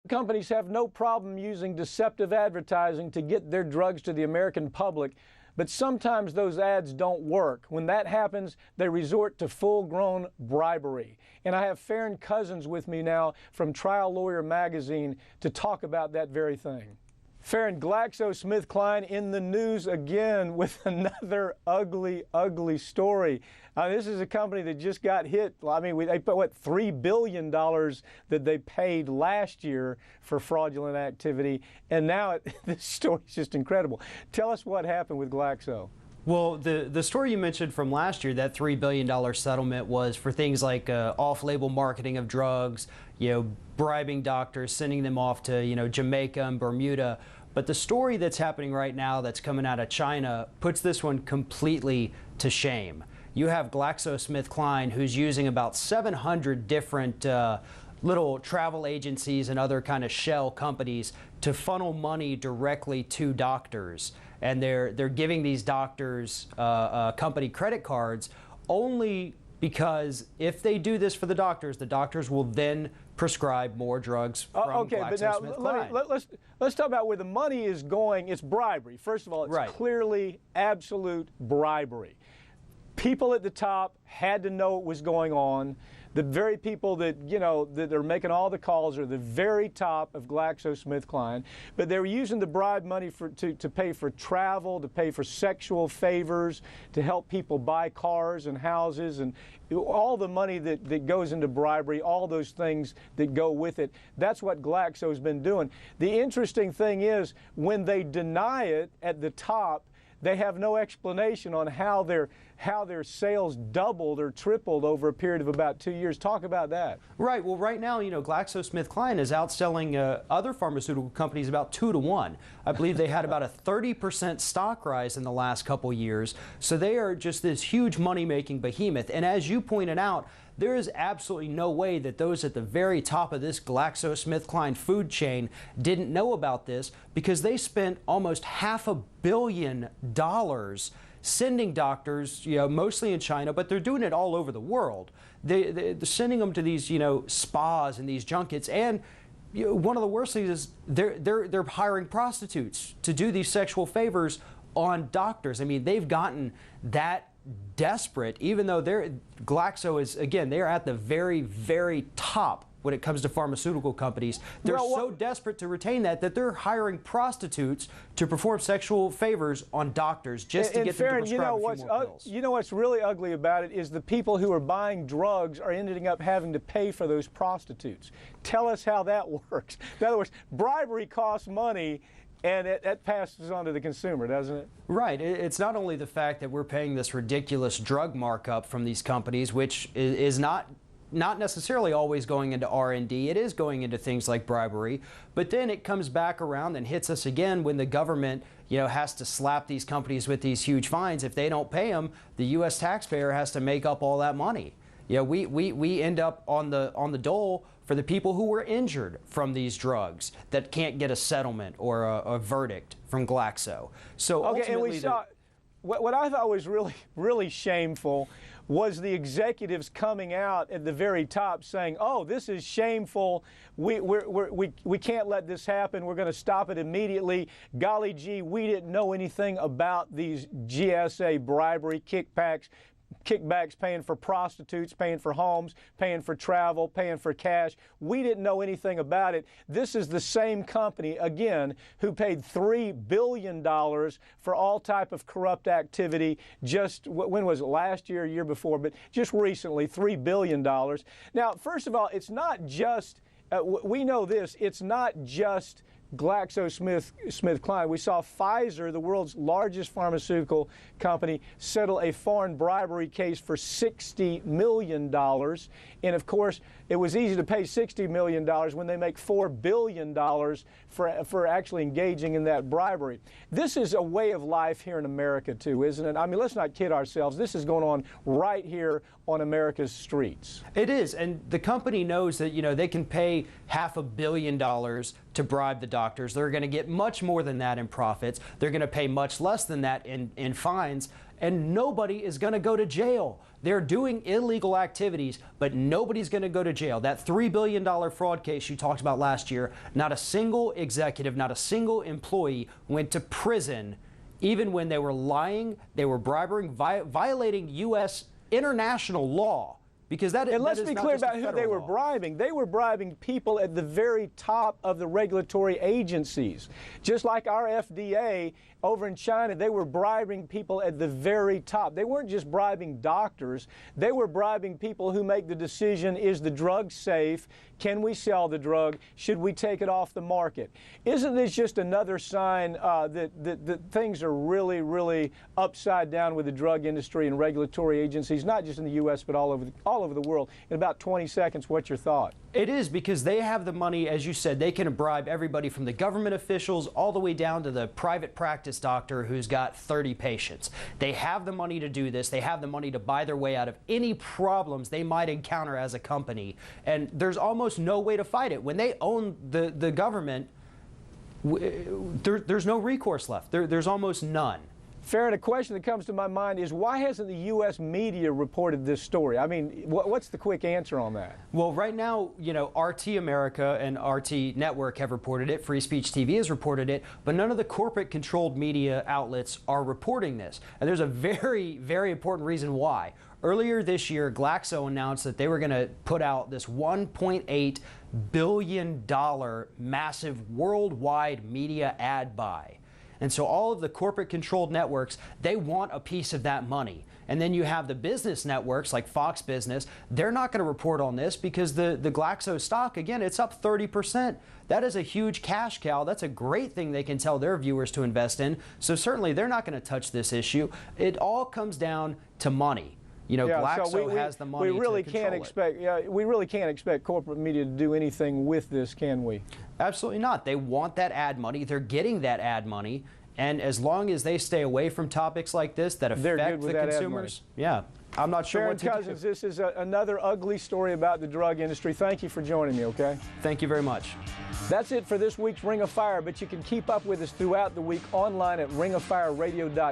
companies have no problem using deceptive advertising to get their drugs to the American public, but sometimes those ads don't work. When that happens, they resort to full-grown bribery. And I have Farron Cousins with me now from Trial Lawyer Magazine to talk about that very thing. Farron, GlaxoSmithKline in the news again with another ugly, ugly story. This is a company that just got hit. I mean, they put, what, $3 billion that they paid last year for fraudulent activity, and now this story's just incredible. Tell us what happened with Glaxo. Well, the story you mentioned from last year, that $3 billion settlement, was for things like off-label marketing of drugs, bribing doctors, sending them off to, Jamaica and Bermuda. But the story that's happening right now that's coming out of China puts this one completely to shame. You have GlaxoSmithKline, who's using about 700 different little travel agencies and other kind of shell companies to funnel money directly to doctors. And they're giving these doctors company credit cards only because if they do this for the doctors will then prescribe more drugs from GlaxoSmithKline. But now let's talk about where the money is going. It's bribery. First of all, it's clearly absolute bribery. People at the top had to know what was going on. The very people that, that are making all the calls are the very top of GlaxoSmithKline. But they were using the bribe money to pay for travel, to pay for sexual favors, to help people buy cars and houses, and all the money that goes into bribery, all those things that go with it. That's what Glaxo's been doing. The interesting thing is, when they deny it at the top, they have no explanation on how their sales doubled or tripled over a period of about 2 years. Talk about that. Right. Well, right now, GlaxoSmithKline is outselling other pharmaceutical companies about 2 to 1. I believe they had about a 30% stock rise in the last couple years. So they are just this huge money-making behemoth. And as you pointed out, there is absolutely no way that those at the very top of this GlaxoSmithKline food chain didn't know about this, because they spent almost $500 million sending doctors, mostly in China, but they're doing it all over the world. They're sending them to these, spas and these junkets. And one of the worst things is they're hiring prostitutes to do these sexual favors on doctors. I mean, they've gotten that desperate, even though Glaxo is, again, they're at the very, very top when it comes to pharmaceutical companies. They're so desperate to retain that they're hiring prostitutes to perform sexual favors on doctors just to get them to prescribe a few more pills. You know what's really ugly about it is the people who are buying drugs are ending up having to pay for those prostitutes. Tell us how that works. In other words, bribery costs money, and that passes on to the consumer, doesn't it? Right. It's not only the fact that we're paying this ridiculous drug markup from these companies, which is not necessarily always going into R&D. It is going into things like bribery. But then it comes back around and hits us again when the government, has to slap these companies with these huge fines. If they don't pay them, the U.S. taxpayer has to make up all that money. We end up on the dole for the people who were injured from these drugs that can't get a settlement or a verdict from Glaxo. So okay, and we saw what I thought was really, really shameful was the executives coming out at the very top saying, "Oh, this is shameful. We can't let this happen. We're going to stop it immediately. Golly gee, we didn't know anything about these GSA bribery kickbacks, paying for prostitutes, paying for homes, paying for travel, paying for cash. We didn't know anything about it." This is the same company, again, who paid $3 billion for all type of corrupt activity just, when was it, last year, year before, but just recently, $3 billion. Now, first of all, it's not just, we know this, it's not just GlaxoSmithKline. We saw Pfizer, the world's largest pharmaceutical company, settle a foreign bribery case for $60 million. And of course, it was easy to pay $60 million when they make $4 billion for actually engaging in that bribery. This is a way of life here in America too, isn't it? I mean, let's not kid ourselves. This is going on right here on America's streets. It is, and the company knows that, they can pay $500 million to bribe the doctors. They're going to get much more than that in profits. They're going to pay much less than that in fines. and nobody is going to go to jail. They're doing illegal activities, but nobody's going to go to jail. That $3 billion fraud case you talked about last year, not a single executive, not a single employee went to prison, even when they were lying, they were bribing, violating U.S. international law. Because that, and let's that is be not clear just a about who they federal were law. bribing. They were bribing people at the very top of the regulatory agencies. Just like our FDA over in China, they were bribing people at the very top. They weren't just bribing doctors. They were bribing people who make the decision, is the drug safe? Can we sell the drug? Should we take it off the market? Isn't this just another sign that things are really, really upside down with the drug industry and regulatory agencies, not just in the U.S., but all over the world? In about 20 seconds, what's your thought? It is, because they have the money, as you said. They can bribe everybody from the government officials all the way down to the private practice doctor who's got 30 patients. They have the money to do this. They have the money to buy their way out of any problems they might encounter as a company. And there's almost no way to fight it. When they own the government, there's no recourse left. There's almost none. Farron, a question that comes to my mind is, why hasn't the U.S. media reported this story? I mean, what's the quick answer on that? Well, right now, you know, RT America and RT Network have reported it. Free Speech TV has reported it. But none of the corporate-controlled media outlets are reporting this. And there's a very, very important reason why. Earlier this year, Glaxo announced that they were going to put out this $1.8 billion massive worldwide media ad buy. And so all of the corporate-controlled networks, they want a piece of that money. And then you have the business networks like Fox Business. They're not going to report on this because the Glaxo stock, again, it's up 30%. That is a huge cash cow. That's a great thing they can tell their viewers to invest in. So certainly they're not going to touch this issue. It all comes down to money. You know, yeah, Glaxo so has the money we really to can't expect. We really can't expect corporate media to do anything with this, can we? Absolutely not. They want that ad money. They're getting that ad money. And as long as they stay away from topics like this that affect the consumers, yeah, I'm not sure what to Cousins, this is another ugly story about the drug industry. Thank you for joining me, okay? Thank you very much. That's it for this week's Ring of Fire, but you can keep up with us throughout the week online at ringoffireradio.com.